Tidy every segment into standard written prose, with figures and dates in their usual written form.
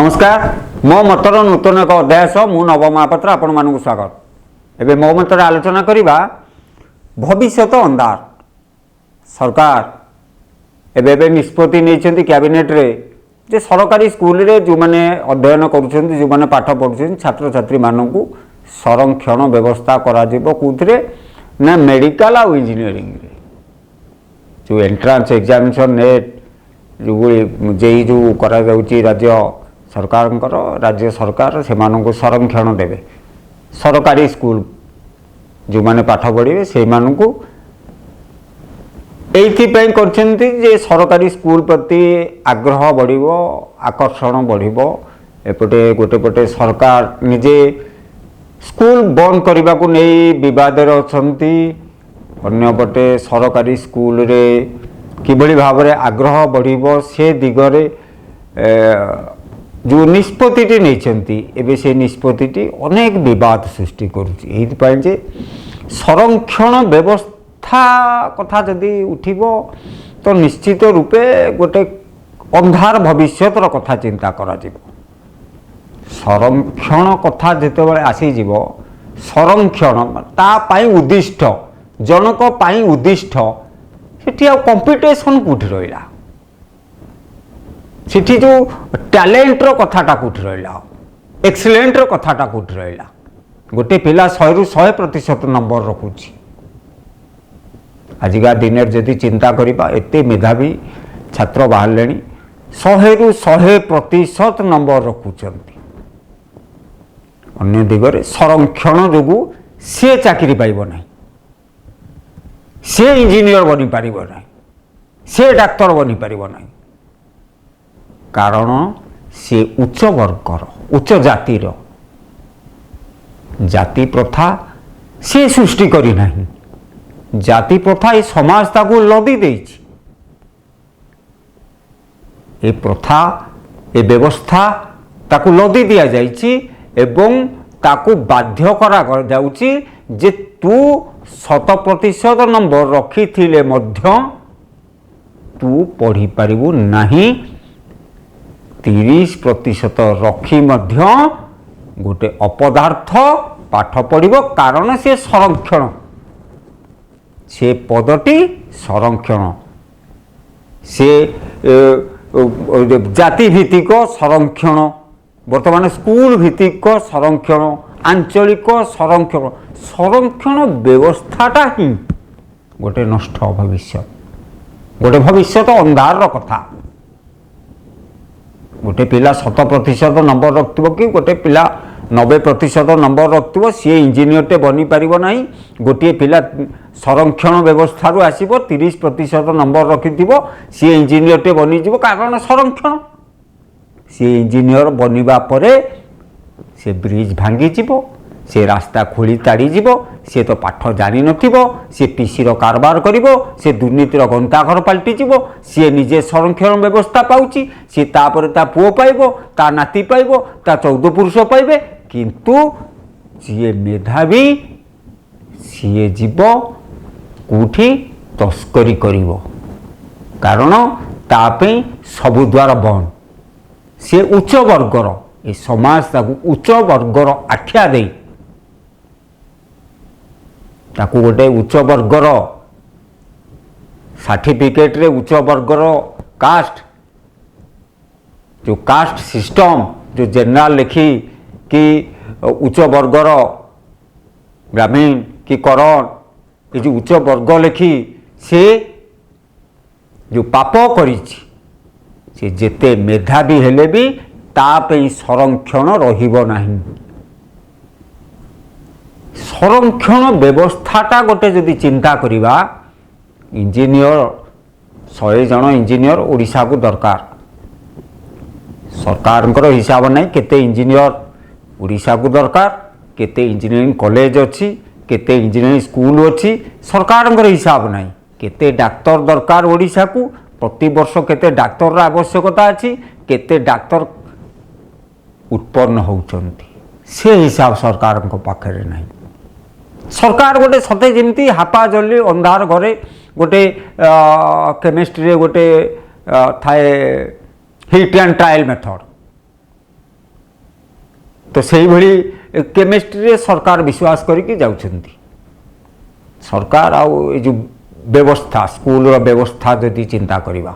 नमस्कार मो मतर नूतन एक अध्याय सह मु नव महापात्र आपण मानक स्वागत। एबे मो मतर आलोचना करिबा भविष्यत अंधार। सरकार एबे निष्पत्ति नहीं कैबिनेट रे जे सरकारी स्कूल रे जो माने अध्ययन करुछन जो माने पाठ पढ़ुछन छात्र छात्री मानकू संरक्षण व्यवस्था करा जिवो कुथरे ना मेडिकल आ इंजीनियरिंग रे जो एंट्रांस एग्जामिनेशन नेट जो जेई जो करा जाउची राज्य सरकार से मानक संरक्षण देवे। सरकारी स्कूल जो माने पाठ पढ़े से मानक एइथिपई करछन्ती जे सरकारी स्कूल प्रति आग्रह बढ़िबो आकर्षण बढ़िबो। एपटे गोटे पटे सरकार निजे स्कूल बंद करने को नहीं बद अछंती, अन्य पटे सरकारी स्कूल रे किभली भाव में आग्रह बढ़िबो से दिगरे जो निष्पत्ति नहीं से निष्पत्ति अनेक विवाद सृष्टि करुच्ची जे संरक्षण व्यवस्था कथा जदि उठिबो तो निश्चित रूपे गोटे अंधार भविष्यतर कथा चिंता करा जिवो। संरक्षण कथा जितेबाला आसीजिवो संरक्षण तापाई उद्दिष्ट जनक पाई उद्दिष्ट सेठी आ कंपिटिशन कोठी रहिला सेठी जो टैलेंटर कथाटा कोठी रहिला एक्सीलेंटर कथाटा कोठी रहिला। गोटे पिला 100 रु 100% नंबर रखुची। आजिका दिन जदि चिंता करिबा एते मेधावी छात्र बाहर 100 रु 100% नंबर रखुचंती। अन्य दिगरे संरक्षण जोगु से चाकरी पाइब नहीं, से इंजीनियर बनी पारिब नहीं, से डाक्तर बनी पारिब नहीं, कारण से उच्च वर्गर उच्च जातिर जाति प्रथा से सृष्टि करी नहीं। जाति प्रथा ये समाज ताकू लदी देछि। ए प्रथा ए व्यवस्था ताकू लदी दिया जाइछि एवं ताकू बाध्य करा जाउछि जे तू 100% नंबर रखी थिले मध्य तू पढ़ी पारिबु नहीं, 30% रखी मध्य गोटे अपदार्थ पाठ पढ़िबो कारण से संरक्षण से पदटी संरक्षण से जाति भित्तिक संरक्षण वर्तमान स्कूल भित्तिक संरक्षण आंचलिक संरक्षण संरक्षण व्यवस्थाटा ही गोटे नष्ट भविष्य गोटे भविष्यत अंधार कथा। गोटे पिला 100% नंबर रखिथो कि गोटे पिला 90% नंबर रखिथो सी इंजीनियर टे बनी पारिबो नाही। गोटे पिला संरक्षण व्यवस्था रु आसीबो 30% नंबर रखिथिबो सी इंजीनियर टे बनी जिवो कारण संरक्षण। सी इंजीनियर बनिबा परे से ब्रिज भांगी जिवो, से रास्ता खोली ताड़ी जीवो, से तो पाठ जानी नथिबो, से पीसीर कारबार करिवो, से दुर्नीतिर गंताघर पलटि जीवो, से निजे संरक्षण व्यवस्था पाउची, से तापर ता पुओ पाइबो, ता नाती पाइबो, ता 14 पुरुष पाइबे, किंतु सीए मेधावी सीए जीवो कोठी तस्करी करिवो कारण तापे सबु द्वार बंद। से उच्च वर्गर ए समाज ताकू उच्च वर्गर आख्या देई ताकू गोटे उच्च वर्गर सर्टिफिकेट रे उच्च वर्गर कास्ट जो कास्ट सिस्टम जो जनरल लिखी कि उच्च वर्गर ग्रामीण कि करण ये जो उच्च वर्ग लिखी से जो पाप करिछि से जेते मेधावी हेले भी तापई संरक्षण रहिबो नाही। संरक्षण व्यवस्थाटा गोटे जदि चिंता करिबा इंजीनियर 100 जन इंजीनियर ओडिशा को दरकार। सरकार हिसाब नहीं केते इंजीनियर ओडिशा को दरकार, केते इंजीनियरिंग कॉलेज अच्छी, केते इंजीनियरिंग स्कूल अच्छी, सरकार हिसाब नहीं। केते डाक्तर दरकार ओडिशा को प्रति वर्ष केते डाक्तर आवश्यकता अच्छी, केते डाक्तर उत्पन्न होउचंती से हिसाब सरकार पाखरे नहीं। सरकार गोटे सते जमी हापा जल्दी अंधार घरे गोटे केमिस्ट्री गोटे थाए हिट एंड ट्रायल मेथड तो सही भली केमिस्ट्री सरकार विश्वास करके जाउछंती सरकार आउ ए जो व्यवस्था स्कूल व्यवस्था जदि चिंता करवा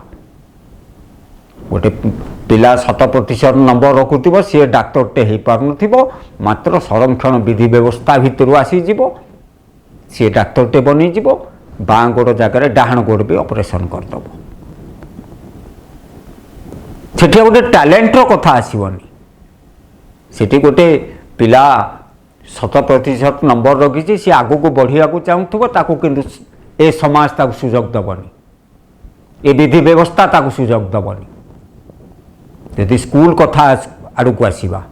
गोटे पिला 100% नंबर रखुव सी डाक्तरटे हो पार मात्र संरक्षण विधि व्यवस्था भितर आसीज सी डाक्तरटे बनीज बाँ गोड़ जगार डाहाण गोड़ भी ऑपरेशन करदब से गोटे टैलेंटर कथा आसबनी से गोटे पिला 100% नंबर रखी सी आग को बढ़िया चाहूब ताकू किंतु ए समाज ताकू सुजोग दबनी ए विधि व्यवस्था ताकू सुजोग दबनी यदि स्कूल कथा आड़ को आसवा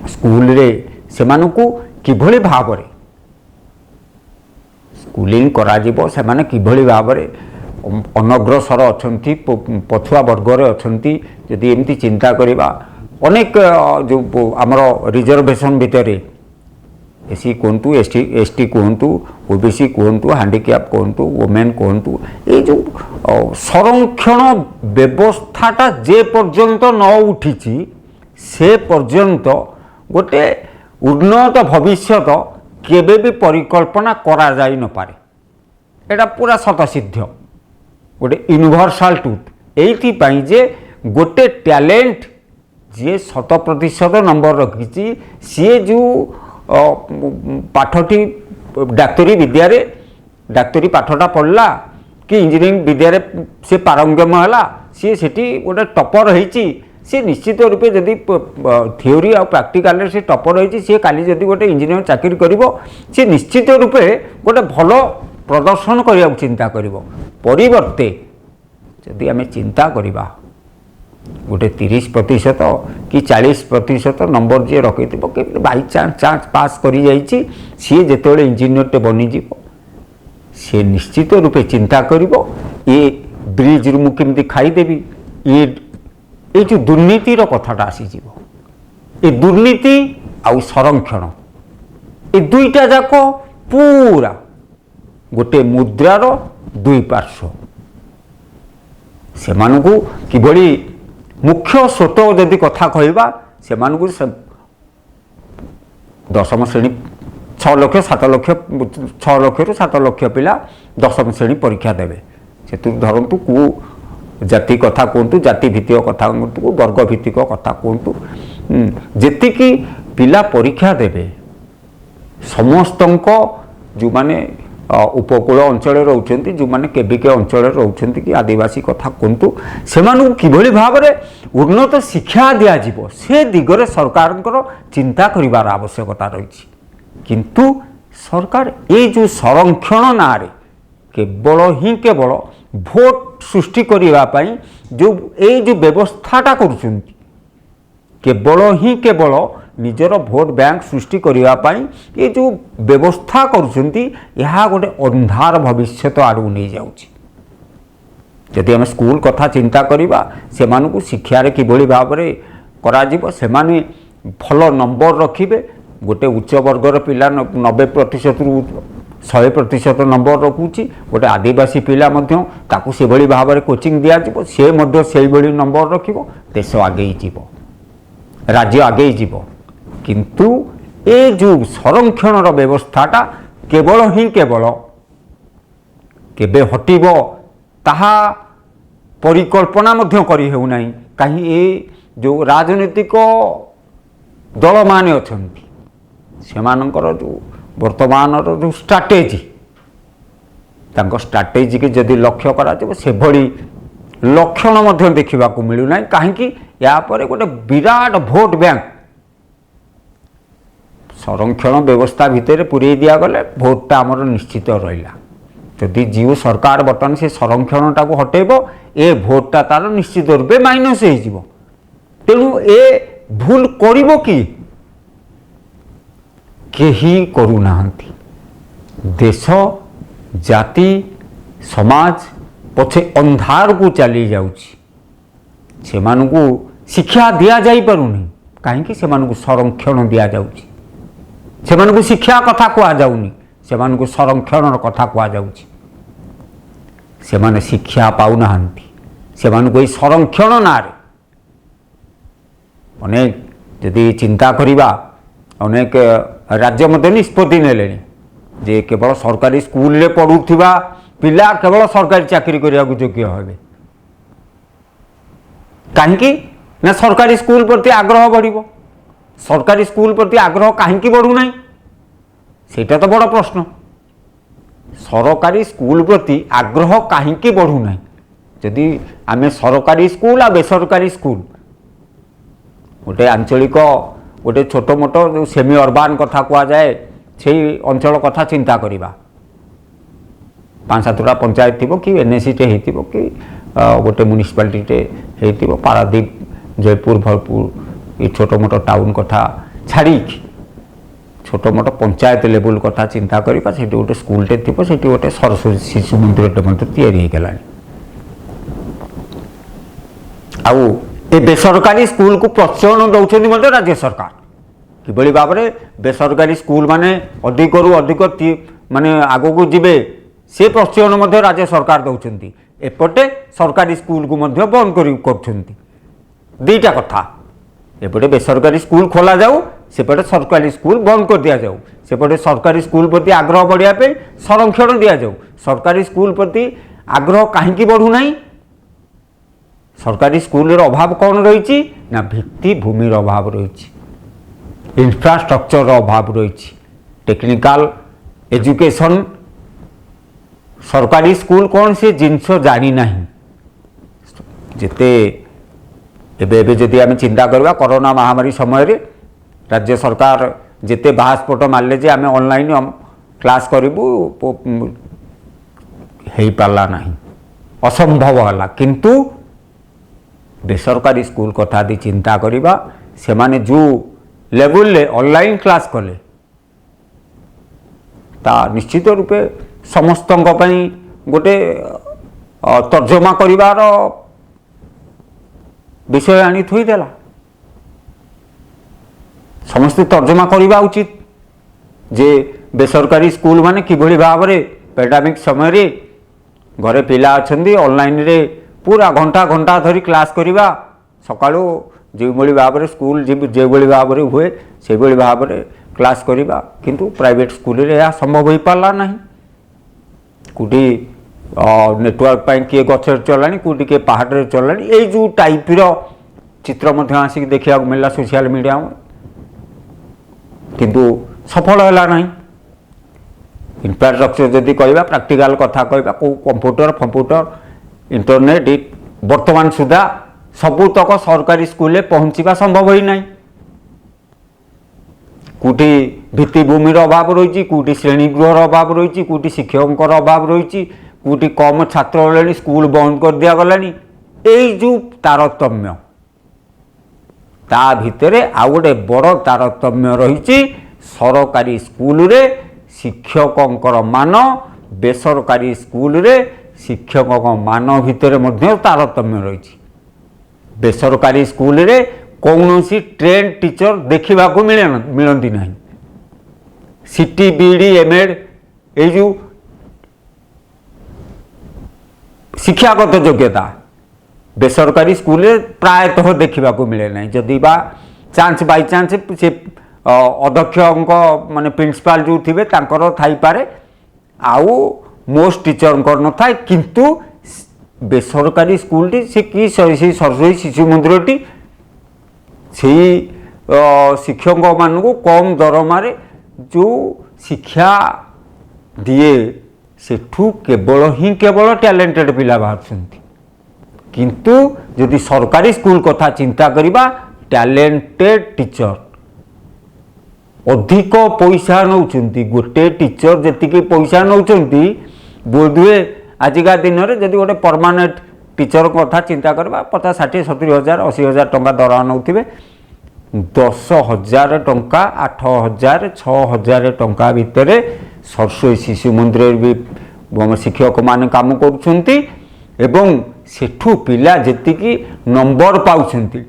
स्कूल रे से किभली भाव स्कूलिंग करा से माने किभली भाव अनग्रसर अच्छा पछुआ वर्गर अच्छा यदि एमती चिंता करवा अनेक जो आमर रिजर्वेशन भितर एससी कहतु एसटी कहतु ओबीसी कहतु हैंडिक्याप कहतु वोमेन कहतु ये जो संरक्षण व्यवस्थाटा जे पर्यंत न उठी से पर्यंत गोटे उन्नत भविष्य केबे भी परिकल्पना करा जाई न पारे एटा पूरा सतसिद्ध गोटे यूनिवर्सल ट्रुथ एइथि जे गोटे टैलेंट जे 100% नंबर रखी सी जो पाठटी डाक्तरी विद्या डाक्तरी पाठटा पढ़ला कि इंजीनियरिंग विद्या से पारंगम है सी सेठी गोटे टपर होती सी निश्चित रूपे जदि थ्योरी आ प्रैक्टिकल से टपर होती सी काली जदि गोटे इंजीनियर चाकरी करिवो सी निश्चित रूपे गोटे भल प्रदर्शन करने चिंता करिवो परिवर्ते जदि आमे चिंता करिबा गोटे 30% कि 40% नंबर जी रखी बाई चांस पास कर सी जिते इंजीनियरटे बनीज सी निश्चित रूपे चिंता करिवो ये ब्रिज रु केमती खाईदेवी ये जो दुर्नीतिर कथाटा आसीज ये दुर्नीति आउ संरक्षण ये दुईटा जाक पूरा गोटे मुद्रार दुई पार्श्व से किभली मुख्य स्रोत जदि कथा कहवा से दशम श्रेणी 6 लाख 7 लाख 6 लाख रु 7 लाख पिला दशम श्रेणी परीक्षा देवे से धरतु को जाति कथा कहतु जाति भित्तिक कथा कहतु वर्ग भित्तिक कथा कहतु जेतिकी पिला परीक्षा देवे समस्त जो माने उपकूल अंचल रोचंती जो माने केबिके अंचल रोचंती कि आदिवासी कथा कहतु से किभली भाव में उन्नत शिक्षा दिज्व से दिगरे सरकार चिंता करिवार आवश्यकता रही किंतु सरकार ये जो संरक्षण ना केवल भोट सृष्टि करने जो ये जो व्यवस्थाटा कर केवल निजर भोट बैंक सृष्टि करने ये जो व्यवस्था करुँच गोटे अंधार भविष्य आड़ू नहीं जाऊँगी जदि आम स्कूल कथा चिंता करवा से शिक्षार किभली भाव में से भल नंबर रखिए गोटे उच्च वर्गर पिला 90% रु 100% नंबर रखुची गोटे आदिवासी पिला ताकू से भली भाव में कोचिंग दिज्व से भली नंबर रखिब देश आगे जीव राज्य आगे जीव किंतु ये जो संरक्षण व्यवस्थाटा केवल केबे हटिब ताहा परिकल्पना करी हेउ नाही कहीं ये जो राजनीतिक दल माने अछंती सेमानंकर जो वर्तमान जो स्ट्राटेजी तांको स्ट्राटेजी के जदि लक्ष्य करा से भली लक्षण देखा मिलूना कहीं या पर गोटे विराट भोट बैंक संरक्षण व्यवस्था भितर पूरे दिगले भोटा आमर निश्चित रहा जदि जीव सरकार बर्तमान से संरक्षण टाक हटेब ए भोटा तार निश्चित रूपे माइनस हो तेणु ए भूल करिबो कि केही करूना देश जाति समाज पछे अंधार को चली जाउछि सेमानकु शिक्षा दिया जाई पारुनी कहीं सेमानकु संरक्षण दिया जाउछि सेमानकु शिक्षा कथा कहा जाउनी सेमानकु संरक्षण कथा कहा जाउछि सेमाने शिक्षा पाउनाहांती सेमानकु संरक्षण नारे अनेक जदि चिंता करिबा अनेक राज्य मध्य निष्पत्ति नेले जे केवल सरकारी स्कूल रे पढ़ुथिबा पिला केवल सरकारी चाकरी करिया योग्य हेबे कहीं ना सरकारी स्कूल प्रति आग्रह बढ़िबो सरकारी स्कूल प्रति आग्रह कहीं बढ़ू ना सेटा तो बड़ प्रश्न सरकारी स्कूल प्रति आग्रह कहीं बढ़ू ना जदि आमे सरकारी स्कूल आ बेसरकारी स्कूल गोटे आंचलिक गोटे छोट मोट जो सेमी अर्बान कथा कह जाए से अंचल कथा चिंता करिबा 5-7टा पंचायत थी कि एनएसी टे होइतिबो कि गोटे म्युनिसिपालिटी टे होइतिबो पारादीप जयपुर भरपुर ये छोट मोट टाउन कथा छाड़ी छोट मोट पंचायत लेवल कथा चिंता करिबा सेठी गोटे स्कूल टे थिबो सेठी गोटे सरस्वती शिशु मंदिर टे मते तैयारी हे गेलानी आउ ए बेसरकारी स्कूल को प्रोत्साहन दौरान मध्य राज्य सरकार किभली भाव में बेसरकारी स्कूल माने अधिक रु अधिक माने आगो को जीवे से प्रोत्साहन मध्य राज्य सरकार दौरान एपटे सरकारी स्कूल को मध्य बंद कर दीटा कथा एपटे बेसरकारी स्कूल खोला जाऊ सेपटे सरकारी स्कूल बंद कर दिया जाऊ सेपटे सरकारी स्कूल प्रति आग्रह बढ़िया संरक्षण दि जाऊ सरकारी स्कूल प्रति आग्रह कहीं बढ़ू ना सरकारी स्कूल अभाव कौन रही ना भित्तिभूमि अभाव रही इंफ्रास्ट्रक्चर अभाव रही टेक्निकल एजुकेशन सरकारी स्कूल कौन से जिनस जानी ना जिते एबे जदि आम चिंता करवा कोरोना महामारी समय रे राज्य सरकार जिते बाहास्फोट मारे जे आम ऑनलाइन क्लास करूँ हो पारा ना असंभव है किंतु बेसरकारी स्कूल कथा दी चिंता करिबा से माने जो लेवल ले ऑनलाइन क्लास कले ता निश्चित रूपे समस्त गोटे तर्जमा करिवार विषय आनी थोईदेला समस्ते तर्जमा करवा उचित जे बेसरकारी स्कूल माने किभली भाव में पैंडेमिक समय रे घरे पिला अछंदी ऑनलाइन रे पूरा घंटा घंटा धरी क्लास करिबा सकाळू जो भाव में स्कूल जो भाव में हुए से भाव में क्लास करिबा किंतु प्राइवेट स्कूल रे यह संभव हो पारा ना कौटी नेटवर्क पाई किए गछ चलानी कौटी किए पहाड़ चलानी ये जो टाइप रो चित्र मध्य आसिक देखा मिलला सोशल मीडिया में किंतु सफल है ना इंफ्रास्ट्रक्चर जदि कहवा प्रैक्टिकल कथा कहवा को कंप्यूटर फंप्यूटर इंटरनेट वर्तमान सुधा सबुतक सरकारी स्कूल पहुँचवा संभव ही ना कौटी भित्तिभूमि अभाव रही कौटी श्रेणीगृहर अभाव रही कौटी शिक्षकों अभाव रही कौटी कम छात्र रही स्कूल बंद कर दिया गलानी यही जो तारतम्य ता भितरे आउ गोटे बड़ तारतम्य रही सरकारी स्कूल रे शिक्षकों मान बेसरकारी स्कूल रे शिक्षकों मान भितर मध्य तारतम्य रही बेसरकारी स्कूल रे कौन सी ट्रेन टीचर देखा मिलती ना सीटी बीडी एमएड ये जो शिक्षागत योग्यता बेसरकारी स्कूल प्रायतः देखा मिले ना जदि बा चांस बाय चांस से अध्यक्ष माने प्रिंसिपाल जो थे थाई पारे आउ मोस्ट टीचर न था किंतु बेसरकारी स्कूल टी से कि सरस्वती शिशु मंदिर टी से शिक्षक मान को कम दरमारे जो शिक्षा दिए सेठू केवल टैलेंटेड पिला बाहर किंतु यदि सरकारी स्कूल कथा चिंता करिबा टैलेंटेड टीचर अधिक पैसा नौचंती गोटे टीचर जेतिकी पैसा नौचंती बोधुए आजिका दिन में जदि गोटे परमानेंट टीचर कथा चिंता करवा 50-60-70 हजार 80 हजार टंका दरमा नौथिबे 10,000 टंका 8,000 6,000 टंका भितर सरस्वती शिशु मंदिर भी शिक्षक मान काम करुछंती एवं सेठू पिला जेतिकी नंबर पाउछंती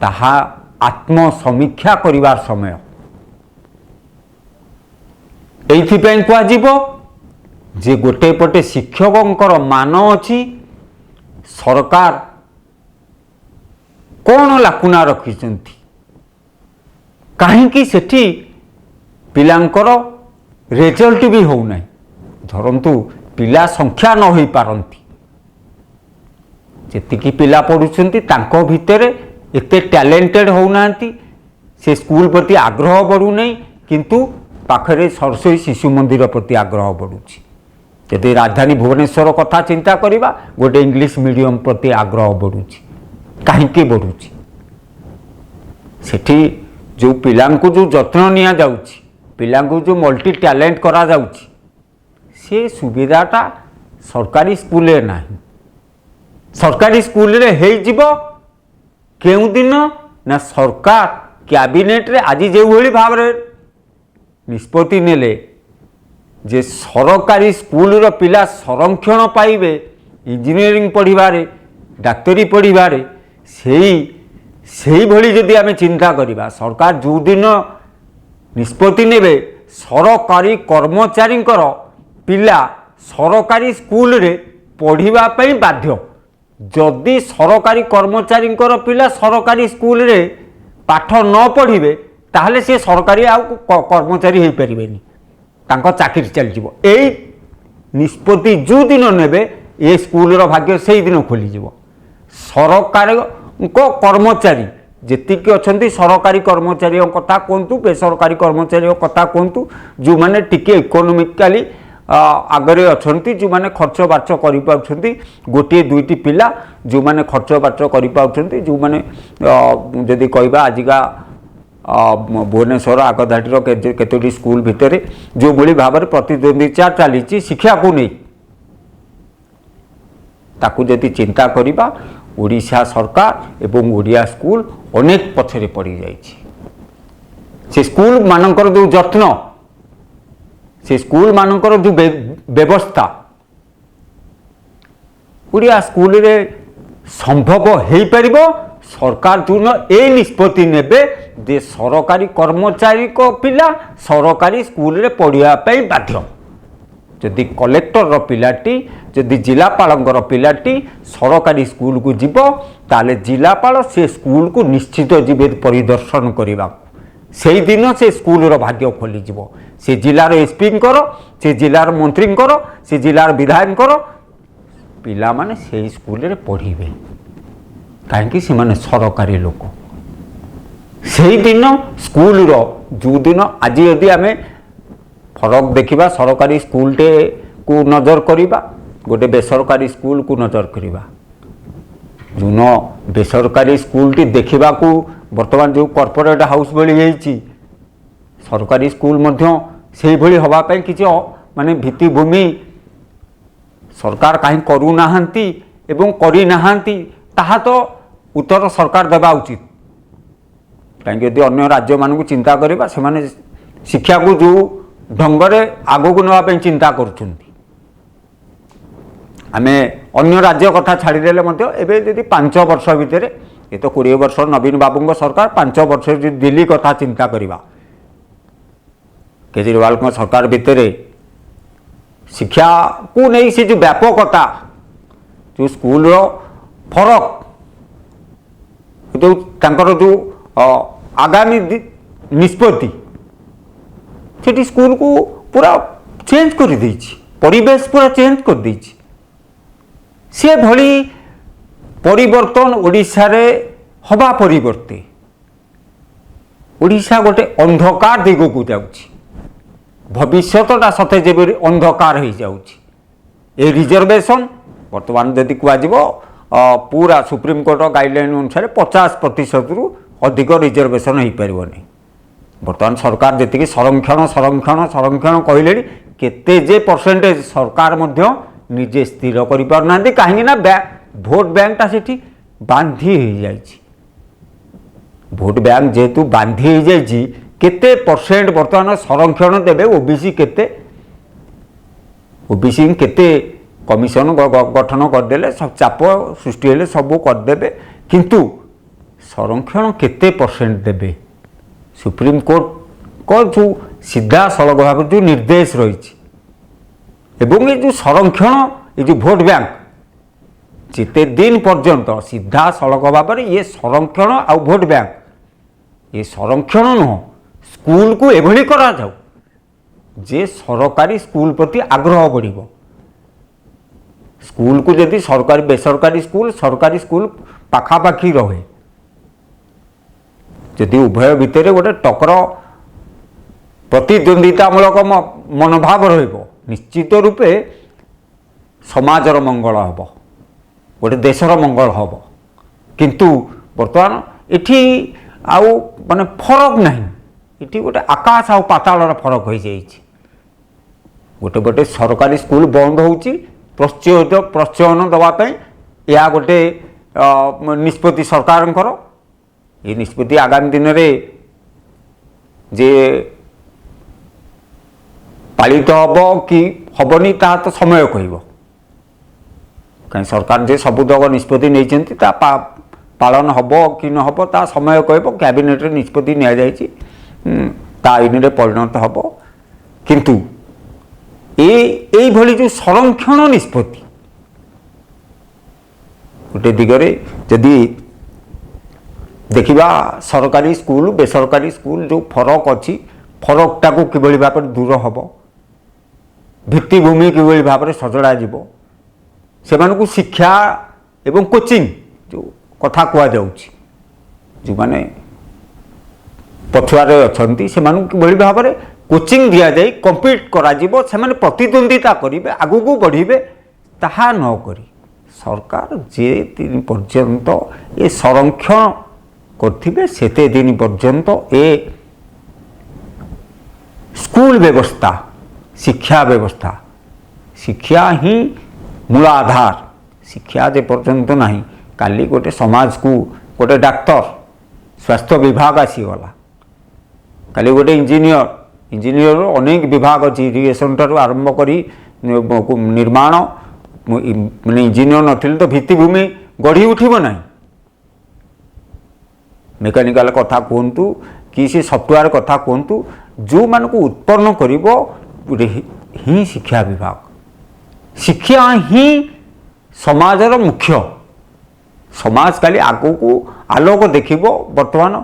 ताहा आत्मसमीक्षा करिवार समय एइथिपैं कुआजिबो जे गोटे पटे शिक्षकों मान अच्छी सरकार कौन लाकुना रखिंट कहीं सेठी पिलांकर रेजल्ट भी होना धरतु पिला संख्या न हो पारती जी पिला पढ़ुंट भितर एते टैलेंटेड होना से स्कूल प्रति आग्रह बढ़ुना किंतु पाखरे सरस्वती शिशु मंदिर प्रति आग्रह बढ़ुची जदि राजधानी भुवनेश्वर कथा चिंता करवा गोटे इंग्लिश मीडियम प्रति आग्रह बढ़ुची कहीं बढ़ुची सेठी जो पिला जो जत्न निया जाउची पिला जो मल्टी टैलेंट करा जाउची से सुविधाटा सरकारी स्कूल ना सरकारी स्कूल रे हे जिवो केउ दिन ना सरकार कैबिनेट रे आज जो भली भाव रे निष्पत्ति नेले जे सरकारी स्कूल रो पिला संरक्षण पाइबे इंजीनियरिंग पढ़िबारे डाक्तरी पढ़िबारे सेही भली जदि आमे चिंता करिबा सरकार जो दिन निष्पत्ति नेबे सरकारी कर्मचारी पिला सरकारी स्कूल रे पढ़िबा पई बाध्य जदि सरकारी कर्मचारी पिला सरकारी स्कूल रे पाठ न पढ़िबे ताहले से सरकारी आ कर्मचारी हो पारिबेनी तांको चाकरी चल जिवो एई निष्पत्ति जो दिन नेबे ए स्कूल रो भाग्य सेही दिन खोली जिवो सरकार को कर्मचारी जेतिक अच्छी सरकारी कर्मचारी कथा कहतु बेसरकारी कर्मचारी कथा कहतु जो मैंने टिके इकोनोमिकाली आगरे अच्छी जो मैंने खर्च बार्च कर गोटे दुईटी पिला जो मैंने खर्च बार्च कर जो मैंने जदि कहवा आजिका भुवनेश्वर आगधाटीर केतोटी स्कूल भितर जो भली भाव में प्रतिद्वंदिता चली शिक्षा को नहीं ताकू जदि चिंता करिबा ओडिशा सरकार एवं ओडिया स्कूल अनेक पछरे पड़ी जाइछि से स्कूल मानकर जो जत्न से स्कूल मानकर जो व्यवस्था ओडिया स्कूल रे संभव हो पारिबो सरकार जो ए निष्पत्ति नेबे जे सरकारी कर्मचारी को पिला सरकारी स्कूल रे पढ़िया पई बाध्य जदि कलेक्टर पिलाटी जदि जिलापाल पिलाटी सरकारी स्कूल को जीव ताले जिलापाल से स्कूल को निश्चित जीवे परिदर्शन करने से दिन से स्कूल रो भाग्य खोली जीव से जिलार एसपी से जिलार मंत्री से जिलार विधायक पिला माने से स्कूल रे पढ़िबे कहीं से माने सरकारी लोक से दिन स्कूल रो जो दिन आज यदि आमे फरक देखा सरकारी स्कूल टे को नजर करिबा गोटे बेसरकारी स्कूल को नजर करिबा जो बेसरकारी स्कूल टी देखा बर्तमान जो कॉर्पोरेट हाउस भली जाइछि सरकारी स्कूल मध्य से भली हवा पई किछि माने भित्तिभूमि सरकार कहीं करू नाहंती एवं करी नाहंती ताहा तो उत्तर सरकार देवा उचित कहीं यदि अन्य राज्य मानक चिंता करबा से माने शिक्षा को जो ढंगरे आगक नापी चिंता करुँच आम अन्य राज्य कथा छाड़देले एवं 5 वर्ष भितर ये तो 20 वर्ष नवीन बाबू सरकार 5 वर्ष दिल्ली कथा चिंता करवा केजरीवाल सरकार भितर शिक्षा को नहीं से जो व्यापकता जो स्कूल फरक जो आगामी निष्पत्ति सेठी स्कूल को पूरा चेंज कर देछि परिवेश पूरा चेंज कर देछि से भली परिवर्तन ओडिशा रे हवा परिवर्ते ओडिशा गोटे अंधकार दिग को जाउछि भविष्यटा सते जेबे अंधकार हो जाउछि ए रिजर्वेशन वर्तमान यदि कुआजिबो पूरा सुप्रीम कोर्ट गाइडलाइन अनुसार 50% रु अधिक रिजर्वेशन हो पारिबो नहीं बर्तमान सरकार जी संरक्षण संरक्षण संरक्षण कहले केते जे परसेंटेज सरकार मध्य निजे स्थिर करना कहीं भोट बैंकटा से बांधी हो जाए भोट बैंक जेहेतु बांधी हो जाए केते परसेंट बर्तमान संरक्षण देवे ओबीसी केते ओबीसी केते कमिशन गठन करदे सब चाप सृष्टि हेले सब करदे किंतु संरक्षण केते परसेंट देवे सुप्रीम कोर्ट को जो सीधा सड़क भाव जो निर्देश रही एवं ये जो संरक्षण ये जो भोट बैंक जिते दिन पर्यंत सीधा सड़क भाव में ये संरक्षण आ भोट बैंक ये संरक्षण नुह स्कूल को एभली करा जाऊ जे सरकारी स्कूल प्रति आग्रह बढ़ स्कूल को जदि सरकारी सरकारी स्कूल पाखापाखि रहे जदि उभय भितर गोटे टकर प्रतिद्वंदितामूलक मनोभाव निश्चित रूपे समाजर मंगल हम गोटे देशर मंगल हम किंतु बर्तमान इठी आउ माने फरक नहीं इठी गोटे आकाश आउ पाताल फरक हो जाइए गोटे गोटे सरकारी स्कूल बंद होउची प्रोत्साहन दवाई या गोटे निष्पत्ति सरकार ये निष्पत्ति आगामी दिन में जे पालित हम कि हेनी ता तो समय कह कहीं सरकार जे सबुतक निष्पत्ति नहीं पालन हम कि न हम ता समय कह कैबिनेट निष्पत्ति ता इन परिणत हम किंतु ये भली जो संरक्षण निष्पत्ति गोटे दिगरे जदि देखिबा सरकारी स्कूल बेसरकारी स्कूल जो फरक अच्छी फरक टाको किभली भाव दूर हम भित्तिभूमि किभली भाव सजड़ा जीव से शिक्षा एवं कोचिंग जो कथा कह जो माने पछुआरे अच्छी से किभली भाव कोचिंग दि जाए कम्पीट करा से प्रतिद्वंदिता करेंगे आगू को बढ़े ताहा न करी सरकार जे दिन पर्यंत ये संरक्षण करथिबे सेते दिन पर्यंत ए स्कूल व्यवस्था शिक्षा ही मूलाधार शिक्षा जे पर्यंत नहीं काली गोटे समाज को गोटे डाक्तर स्वास्थ्य विभाग आसीगला काली गोटे इंजीनियर अनेक विभाग अच्छी इरिगेशन ठार आरंभ करी निर्माण माने इंजीनियर नथिले तो भित्तिभूमि गढ़ी उठिब नहीं मेकानिकल कथा कहतु कि से सफ्टवेयर कथा कहतु जो मान को उत्पन्न करिबो ही शिक्षा विभाग शिक्षा ही समाजर मुख्य समाज काली आगो को आलोक देखिबो वर्तमान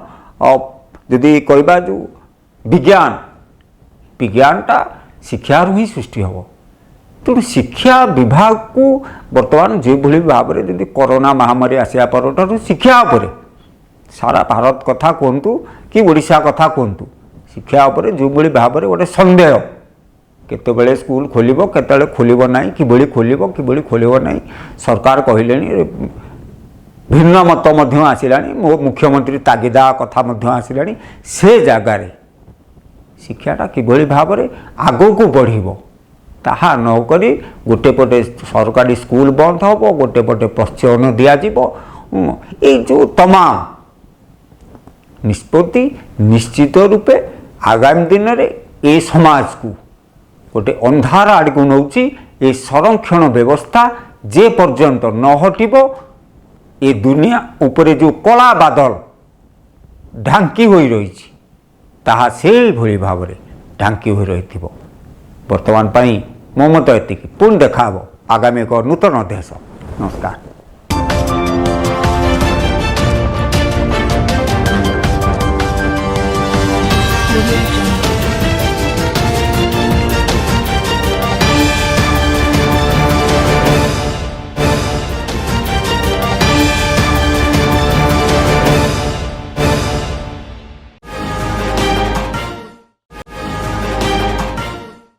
यदि कहबा जो विज्ञानटा शिक्षार ही सृष्टि हम तेणु शिक्षा विभाग को वर्तमान जो भली भाव में जब कोरोना महामारी आसिया पर शिक्षा उपरे सारा भारत कथा कहतु कि ओडिशा कथा कहतु शिक्षा उपरे जो भली भाव में गोटे सन्देह केतबेले स्कूल खोलिबो केतबेले खोलिबो नाही किभली खोलिबो किभली खोलिबो नाही सरकार कहिलेनी भिन्न मत मध्य आसिलानी मुख्यमंत्री तागिदा कथा मध्य आसिलानी से जगार शिक्षाटा किभली भाव में आगो को बढ़िबो ताहा नक गोटे पटे सरकारी स्कूल बंद हम गोटे पटे प्रोत्साहन दि जो तमाम निष्पत्ति निश्चित रूपे आगामी दिन में ये समाज को गोटे अंधार आड़ को नौची ये संरक्षण व्यवस्था जे पर्यंत न हटिब ये दुनिया उपरे जो कला बादल ढांकी हो रही ताहा से भली भाव में ढांकी हो रही वर्तमान पाई मो मत एति पुणी देखा आगामी एक नूतन अध्याय नमस्कार।